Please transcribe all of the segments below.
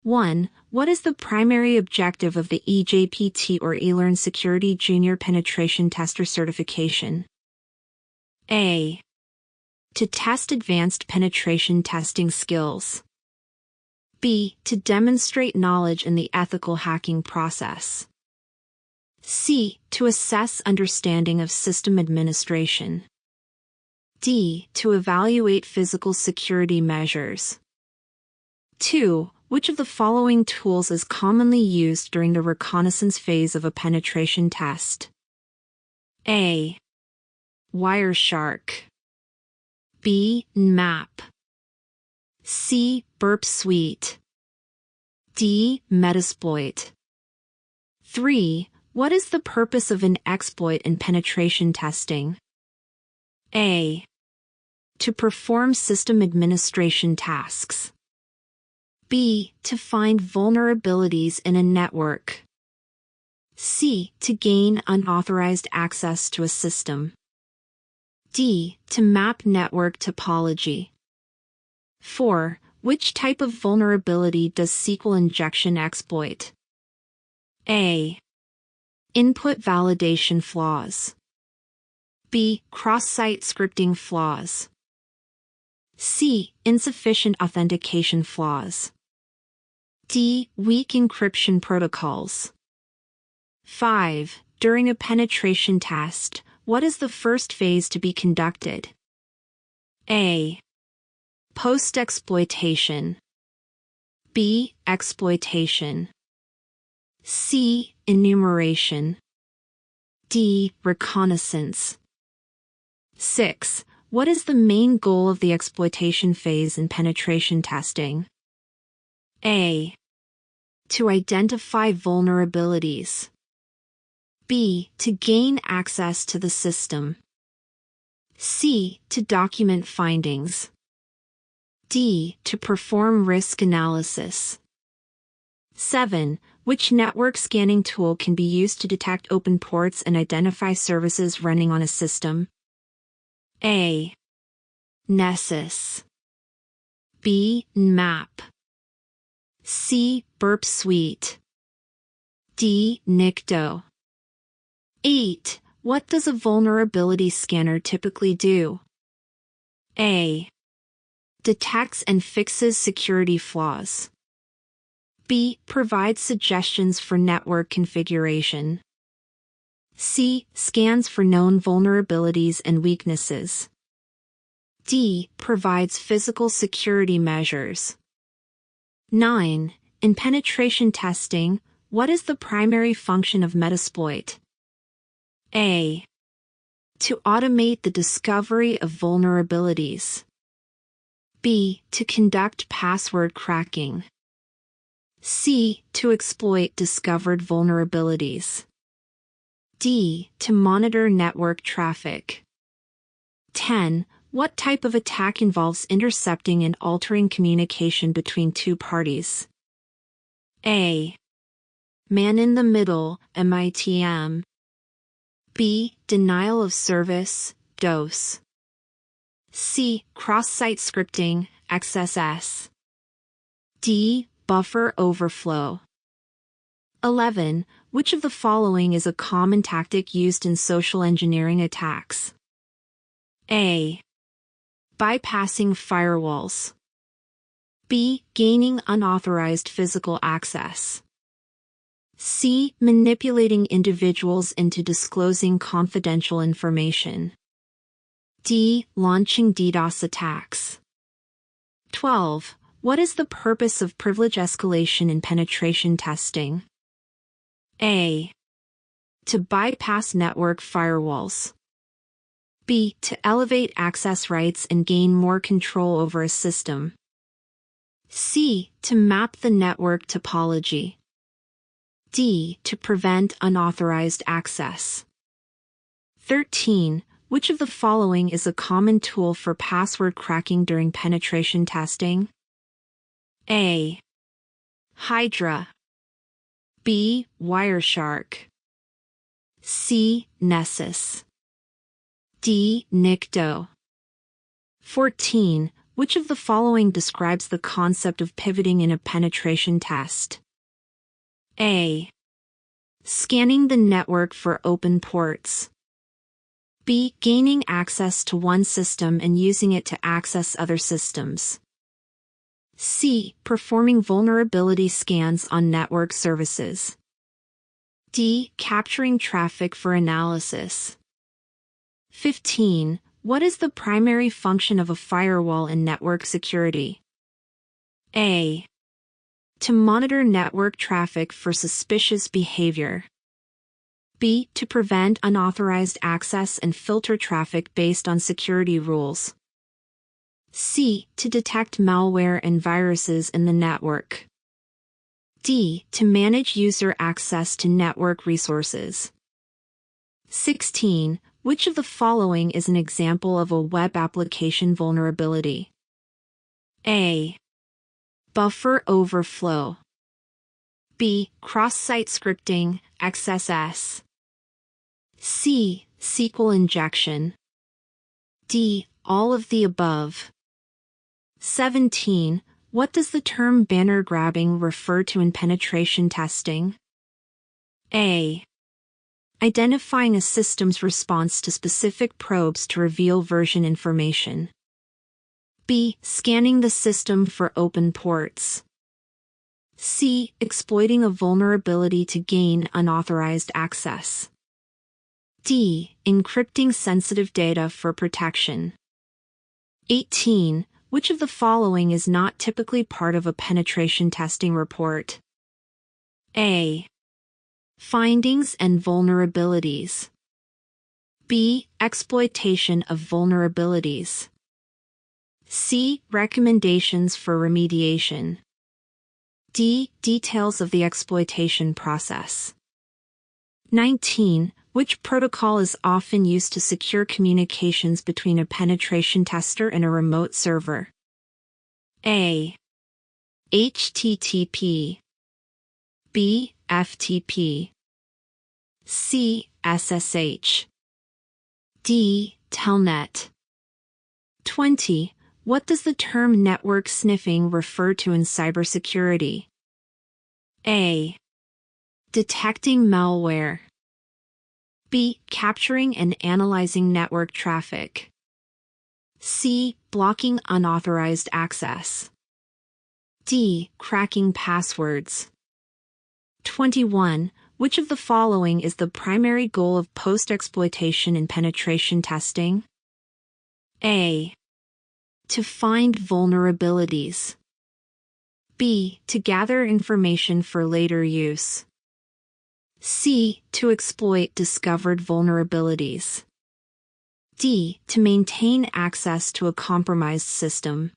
1. What is the primary objective of the eJPT or eLearnSecurity Junior Penetration Tester certification? A. To test advanced penetration testing skills. B. To demonstrate knowledge in the ethical hacking process. C. To assess understanding of system administration. D. To evaluate physical security measures. 2. Which of the following tools is commonly used during the reconnaissance phase of a penetration test? A. Wireshark. B. Nmap. C. Burp Suite. D. Metasploit. 3. What is the purpose of an exploit in penetration testing? A. To perform system administration tasks. B. To find vulnerabilities in a network. C. To gain unauthorized access to a system. D. To map network topology. 4. Which type of vulnerability does SQL injection exploit? A. Input validation flaws. B. Cross-site scripting flaws. C. Insufficient authentication flaws. D. Weak encryption protocols. 5. During a penetration test, what is the first phase to be conducted? A. Post-exploitation. B. Exploitation. C. Enumeration. D. Reconnaissance. 6. What is the main goal of the exploitation phase in penetration testing? A. To identify vulnerabilities. B. To gain access to the system. C. To document findings. D. To perform risk analysis. 7. Which network scanning tool can be used to detect open ports and identify services running on a system? A. Nessus. B. Nmap. C. Burp Suite. D. Nikto. 8. What does a vulnerability scanner typically do? A. Detects and fixes security flaws. B. Provides suggestions for network configuration. C. Scans for known vulnerabilities and weaknesses. D. Provides physical security measures. 9. In penetration testing, what is the primary function of Metasploit? A. To automate the discovery of vulnerabilities. B. To conduct password cracking. C. To exploit discovered vulnerabilities. D. To monitor network traffic. 10. What type of attack involves intercepting and altering communication between two parties? A. Man-in-the-middle, MITM. B. Denial of service, DOS. C. Cross-site scripting, XSS. D. Buffer overflow. 11. Which of the following is a common tactic used in social engineering attacks? A. Bypassing firewalls. B. Gaining unauthorized physical access. C. Manipulating individuals into disclosing confidential information. D. Launching DDoS attacks. 12. What is the purpose of privilege escalation in penetration testing? A. To bypass network firewalls. B. To elevate access rights and gain more control over a system. C. To map the network topology. D. To prevent unauthorized access. 13. Which of the following is a common tool for password cracking during penetration testing? A. Hydra. B. Wireshark. C. Nessus. D. Nikto. 14. Which of the following describes the concept of pivoting in a penetration test? A. Scanning the network for open ports. B. Gaining access to one system and using it to access other systems. C. Performing vulnerability scans on network services. D. Capturing traffic for analysis. 15. What is the primary function of a firewall in network security? A. To monitor network traffic for suspicious behavior. B. To prevent unauthorized access and filter traffic based on security rules. C. To detect malware and viruses in the network. D. To manage user access to network resources. 16. Which of the following is an example of a web application vulnerability? A. Buffer overflow. B. Cross-site scripting, XSS. C. SQL injection. D. All of the above. 17. What does the term banner grabbing refer to in penetration testing? A. Identifying a system's response to specific probes to reveal version information. B. Scanning the system for open ports. C. Exploiting a vulnerability to gain unauthorized access. D. Encrypting sensitive data for protection. 18. Which of the following is not typically part of a penetration testing report? A. Findings and vulnerabilities. B. Exploitation of vulnerabilities. C. Recommendations for remediation. D. Details of the exploitation process. 19. Which protocol is often used to secure communications between a penetration tester and a remote server? A. HTTP. B. FTP. C. SSH. D. Telnet. 20. What does the term network sniffing refer to in cybersecurity? A. Detecting malware. B. Capturing and analyzing network traffic. C. Blocking unauthorized access. D. Cracking passwords. 21. Which of the following is the primary goal of post-exploitation and penetration testing? A. To find vulnerabilities. B. To gather information for later use. C. To exploit discovered vulnerabilities. D. To maintain access to a compromised system.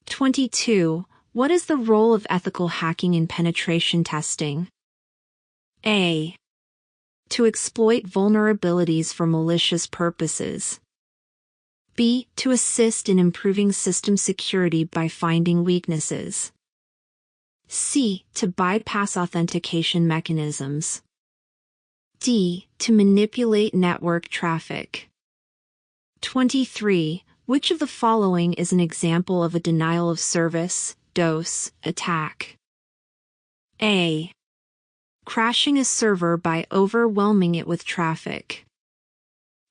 22. What is the role of ethical hacking in penetration testing? A. To exploit vulnerabilities for malicious purposes. B. To assist in improving system security by finding weaknesses. C. To bypass authentication mechanisms. D. To manipulate network traffic. 23. Which of the following is an example of a denial of service, DOS, attack? A. Crashing a server by overwhelming it with traffic.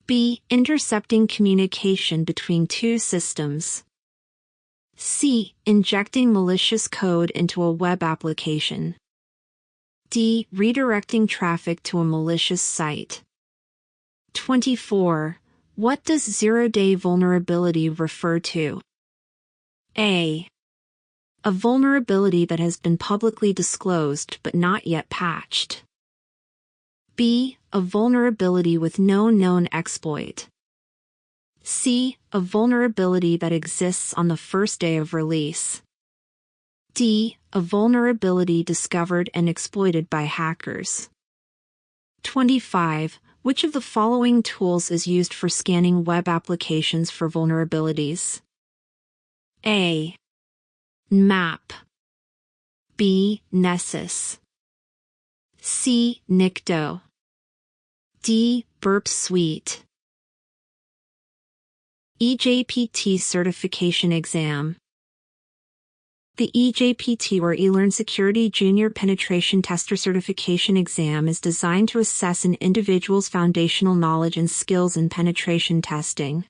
B. Intercepting communication between two systems. C. Injecting malicious code into a web application. D. Redirecting traffic to a malicious site. 24. What does zero-day vulnerability refer to? A. A vulnerability that has been publicly disclosed but not yet patched. B. A vulnerability with no known exploit. C. A vulnerability that exists on the first day of release. D. A vulnerability discovered and exploited by hackers. 25. Which of the following tools is used for scanning web applications for vulnerabilities? A. MAP. B. Nessus. C. Nikto. D. Burp Suite. eJPT Certification Exam. The eJPT or eLearnSecurity Junior Penetration Tester Certification Exam is designed to assess an individual's foundational knowledge and skills in penetration testing.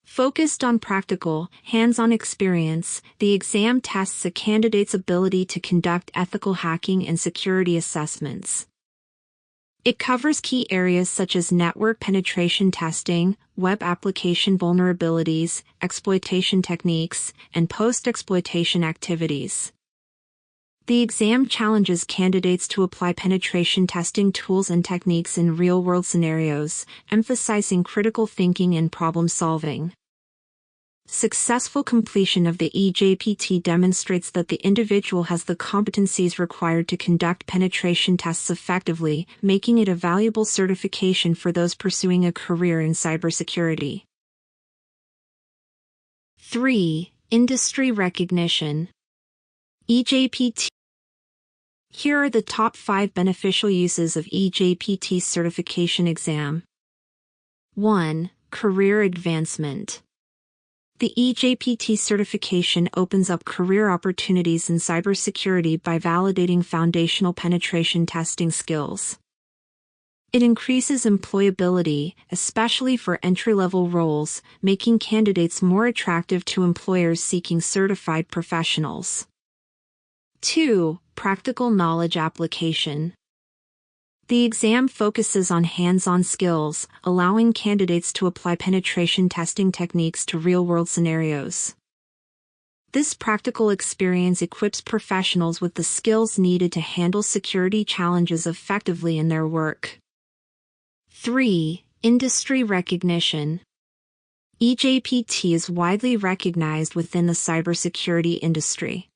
Focused on practical, hands-on experience, the exam tests a candidate's ability to conduct ethical hacking and security assessments. It covers key areas such as network penetration testing, web application vulnerabilities, exploitation techniques, and post-exploitation activities. The exam challenges candidates to apply penetration testing tools and techniques in real-world scenarios, emphasizing critical thinking and problem-solving. Successful completion of the eJPT demonstrates that the individual has the competencies required to conduct penetration tests effectively, making it a valuable certification for those pursuing a career in cybersecurity. 3. Industry recognition. eJPT. Here are the top 5 beneficial uses of eJPT certification exam. 1. Career advancement. The eJPT certification opens up career opportunities in cybersecurity by validating foundational penetration testing skills. It increases employability, especially for entry-level roles, making candidates more attractive to employers seeking certified professionals. 2. Practical knowledge application. The exam focuses on hands-on skills, allowing candidates to apply penetration testing techniques to real-world scenarios. This practical experience equips professionals with the skills needed to handle security challenges effectively in their work. 3. Industry recognition. eJPT is widely recognized within the cybersecurity industry.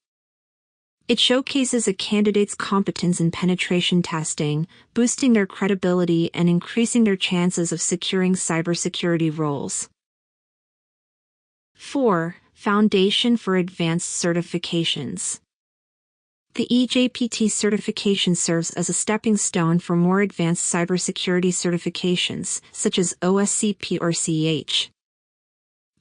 It showcases a candidate's competence in penetration testing, boosting their credibility and increasing their chances of securing cybersecurity roles. 4. Foundation for advanced certifications. The eJPT certification serves as a stepping stone for more advanced cybersecurity certifications, such as OSCP or CH.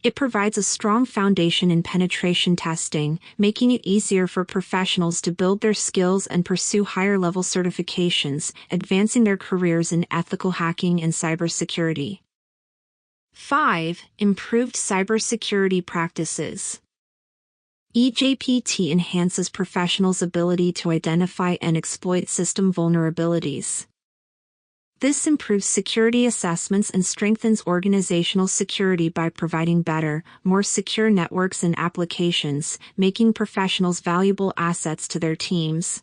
It provides a strong foundation in penetration testing, making it easier for professionals to build their skills and pursue higher-level certifications, advancing their careers in ethical hacking and cybersecurity. 5. Improved cybersecurity practices. eJPT enhances professionals' ability to identify and exploit system vulnerabilities. This improves security assessments and strengthens organizational security by providing better, more secure networks and applications, making professionals valuable assets to their teams.